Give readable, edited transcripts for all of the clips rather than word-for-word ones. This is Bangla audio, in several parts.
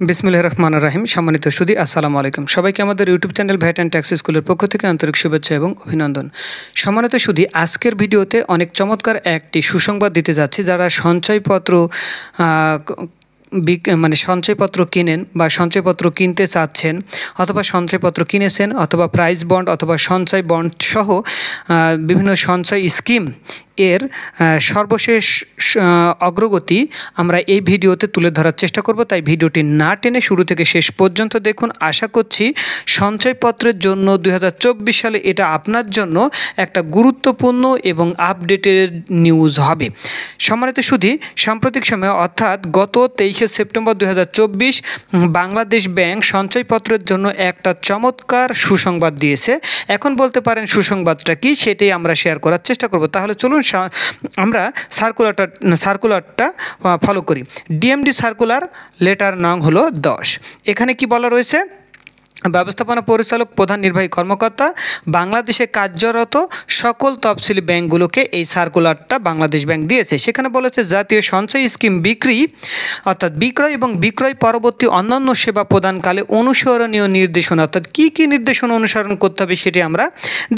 বিসমিল্লাহির রহমানির রহিম। সম্মানিত সুধী, আসসালামু আলাইকুম। সবাইকে আমাদের YouTube channel VAT and tax স্কুলের পক্ষ থেকে আন্তরিক শুভেচ্ছা এবং অভিনন্দন। সম্মানিত সুধী, আজকের ভিডিওতে অনেক চমৎকার একটি সুসংবাদ দিতে যাচ্ছি। যারা সঞ্চয়পত্র সঞ্চয়পত্র কিনেন বা সঞ্চয়পত্র কিনতে চাচ্ছেন, অথবা সঞ্চয়পত্র কিনেছেন, অথবা প্রাইজ বন্ড অথবা সঞ্চয় বন্ড সহ বিভিন্ন সঞ্চয় স্কিম এর সর্বশেষ অগ্রগতি আমরা এই ভিডিওতে তুলে ধরার চেষ্টা করব। তাই ভিডিওটি না টেনে শুরু থেকে শেষ পর্যন্ত দেখুন। আশা করছি সঞ্চয়পত্রের জন্য 2024 সালে এটা আপনার জন্য একটা গুরুত্বপূর্ণ এবং আপডেটেড নিউজ হবে। সম্মানিত সুধী, সাম্প্রতিক সময়ে অর্থাৎ গত 23শে সেপ্টেম্বর 2024 বাংলাদেশ ব্যাংক সঞ্চয়পত্রের জন্য একটা চমৎকার সুসংবাদ দিয়েছে। এখন বলতে পারেন সুসংবাদটা কি, সেটাই আমরা শেয়ার করার চেষ্টা করব। তাহলে চলুন আমরা সার্কুলারটা ফলো করি। ডিএমডি সার্কুলার লেটার নং হলো 10। এখানে কি বলা রয়েছে? ব্যবস্থাপনা পরিচালক, প্রধান নির্বাহী কর্মকর্তা, বাংলাদেশে কার্যরত সকল তফসিলি ব্যাংকগুলোকে এই সার্কুলারটা বাংলাদেশ ব্যাংক দিয়েছে। সেখানে বলেছে জাতীয় সঞ্চয় স্কিম বিক্রি অর্থাৎ বিক্রয় এবং বিক্রয় পরবর্তী অন্যান্য সেবা প্রদানকালে অনুসরণীয় নির্দেশনা, অর্থাৎ কী নির্দেশনা অনুসরণ করতে হবে সেটি আমরা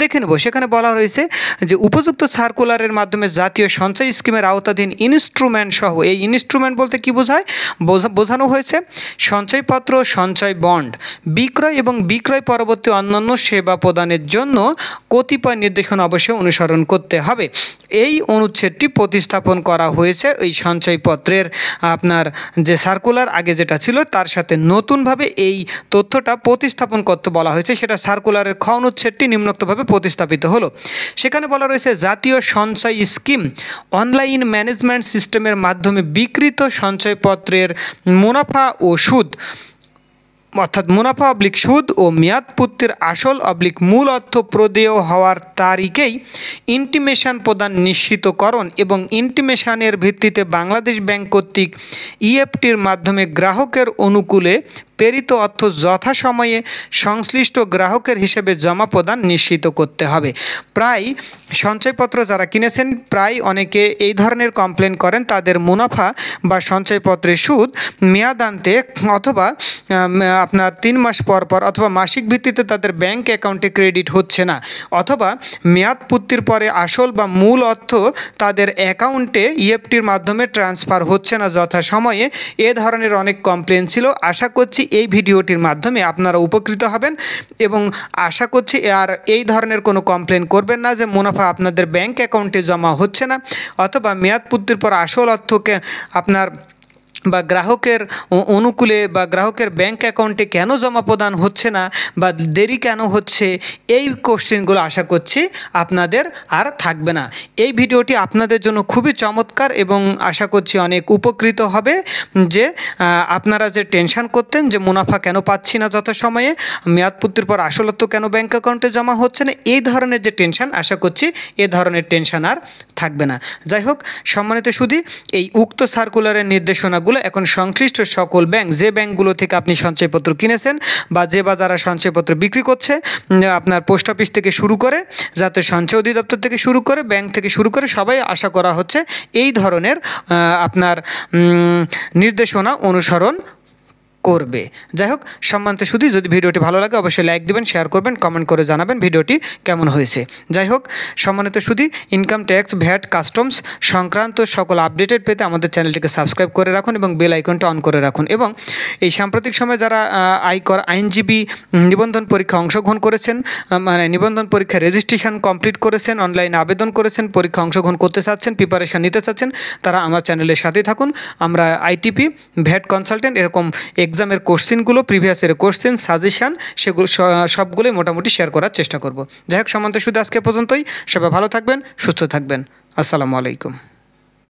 দেখে নেব। সেখানে বলা হয়েছে যে উপযুক্ত সার্কুলারের মাধ্যমে জাতীয় সঞ্চয় স্কিমের আওতাধীন ইনস্ট্রুমেন্ট সহ, এই ইনস্ট্রুমেন্ট বলতে কি বোঝায়, বোঝানো হয়েছে সঞ্চয়পত্র, সঞ্চয় বন্ড বিক্রয় এবং বিক্রয় পরবর্তী অন্যান্য সেবা প্রদানের জন্য কতিপয় নির্দেশনা অবশ্যই অনুসরণ করতে হবে। এই অনুচ্ছেদটি প্রতিস্থাপন করা হয়েছে এই সঞ্চয়পত্রের আপনার যে সার্কুলার আগে যেটা ছিল তার সাথে নতুনভাবে এই তথ্যটা প্রতিস্থাপন করতে বলা হয়েছে। সেটা সার্কুলারের খ অনুচ্ছেদটি নিম্নোক্তভাবে প্রতিস্থাপিত হলো। সেখানে বলা রয়েছে জাতীয় সঞ্চয় স্কিম অনলাইন ম্যানেজমেন্ট সিস্টেমের মাধ্যমে বিক্রিত সঞ্চয়পত্রের মুনাফা ও সুদ, অর্থাৎ মুনাফা অবলিক সুদ ও মেয়াদপূর্তির আসল অবলিক মূল অর্থ প্রদেয় হওয়ার তারিখেই ইন্টিমেশন প্রদান নিশ্চিতকরণ এবং ইন্টিমেশনের ভিত্তিতে বাংলাদেশ ব্যাংক কর্তৃক ইএফটির মাধ্যমে গ্রাহকের অনুকূলে প্রেরিত অর্থ যথাসময়ে সংশ্লিষ্ট গ্রাহকের হিসেবে জমা প্রদান নিশ্চিত করতে হবে। প্রায় সঞ্চয়পত্র যারা কিনেছেন, প্রায় অনেকে এই ধরনের কমপ্লেন করেন তাদের মুনাফা বা সঞ্চয়পত্রের সুদ মেয়াদান্তে অথবা আপনার 3 মাস পর অথবা মাসিক ভিত্তিতে তাদের ব্যাংক অ্যাকাউন্টে ক্রেডিট হচ্ছে না, অথবা মেয়াদ পূর্তির পরে আসল বা মূল অর্থ তাদের অ্যাকাউন্টে ইএফটির মাধ্যমে ট্রান্সফার হচ্ছে না যথাসময়ে। এ ধরনের অনেক কমপ্লেন ছিল। আশা করছি এই ভিডিওটির মাধ্যমে আপনারা উপকৃত হবেন এবং আশা করছি আর এই ধরনের কোনো কমপ্লেন করবেন না যে মুনাফা আপনাদের ব্যাংক অ্যাকাউন্টে জমা হচ্ছে না, অথবা মেয়াদ পূর্তির পর আসল অর্থকে আপনার বা গ্রাহকের অনুকূলে বা গ্রাহকের ব্যাংক অ্যাকাউন্টে কেন জমা প্রদান হচ্ছে না বা দেরি কেন হচ্ছে, এই কোশ্চেনগুলো আশা করছি আপনাদের আর থাকবে না। এই ভিডিওটি আপনাদের জন্য খুবই চমৎকার এবং আশা করছি অনেক উপকৃত হবে। যে আপনারা যে টেনশন করতেন যে মুনাফা কেন পাচ্ছি না যথাসময়ে, মেয়াদপূর্তির পর আসল অর্থ কেন ব্যাংক অ্যাকাউন্টে জমা হচ্ছে না, এই ধরনের যে টেনশন, আশা করছি এ ধরনের টেনশন আর থাকবে না। যাই হোক সম্মানিত সুধী, এই উক্ত সার্কুলারের নির্দেশনাগুলো এখন সংশ্লিষ্ট সকল ব্যাংক, যে ব্যাংকগুলো থেকে আপনি সঞ্চয়পত্র কিনেছেন বা যে বা যারা সঞ্চয়পত্র বিক্রি করছে, আপনার পোস্ট অফিস থেকে শুরু করে, জাতীয় সঞ্চয় অধিদপ্তর থেকে শুরু করে, ব্যাংক থেকে শুরু করে সবাই আশা করা হচ্ছে এই ধরনের আপনার নির্দেশনা অনুসরণ করবে। যাই হোক সম্মানিত সুধী, যদি ভিডিওটি ভালো লাগে অবশ্যই লাইক দিবেন, শেয়ার করবেন, কমেন্ট করে জানাবেন ভিডিওটি কেমন হয়েছে। যাই হোক সম্মানিত সুধী, ইনকাম ট্যাক্স, ভ্যাট, কাস্টমস সংক্রান্ত সকল আপডেটেড পেতে আমাদের চ্যানেলটিকে সাবস্ক্রাইব করে রাখুন এবং বেল আইকনটি অন করে রাখুন। এবং এই সাম্প্রতিক সময়ে যারা আইনজীবী নিবন্ধন পরীক্ষা অংশগ্রহণ করেছেন, নিবন্ধন পরীক্ষা রেজিস্ট্রেশন কমপ্লিট করেছেন, অনলাইনে আবেদন করেছেন, পরীক্ষা অংশগ্রহণ করতে চাচ্ছেন, প্রিপারেশান নিতে চাচ্ছেন, তারা আমার চ্যানেলের সাথেই থাকুন। আমরা আইটিপি, ভ্যাট কনসালটেন্ট, এরকম এক্সামের কোশ্চেনগুলো, প্রিভিয়াস ইয়ারের কোশ্চেন, সাজেশান, সেগুলো সবগুলোই মোটামুটি শেয়ার করার চেষ্টা করব। যাই হোক সম্মানিত সুধী, আজকে পর্যন্তই। সবাই ভালো থাকবেন, সুস্থ থাকবেন। আসসালামু আলাইকুম।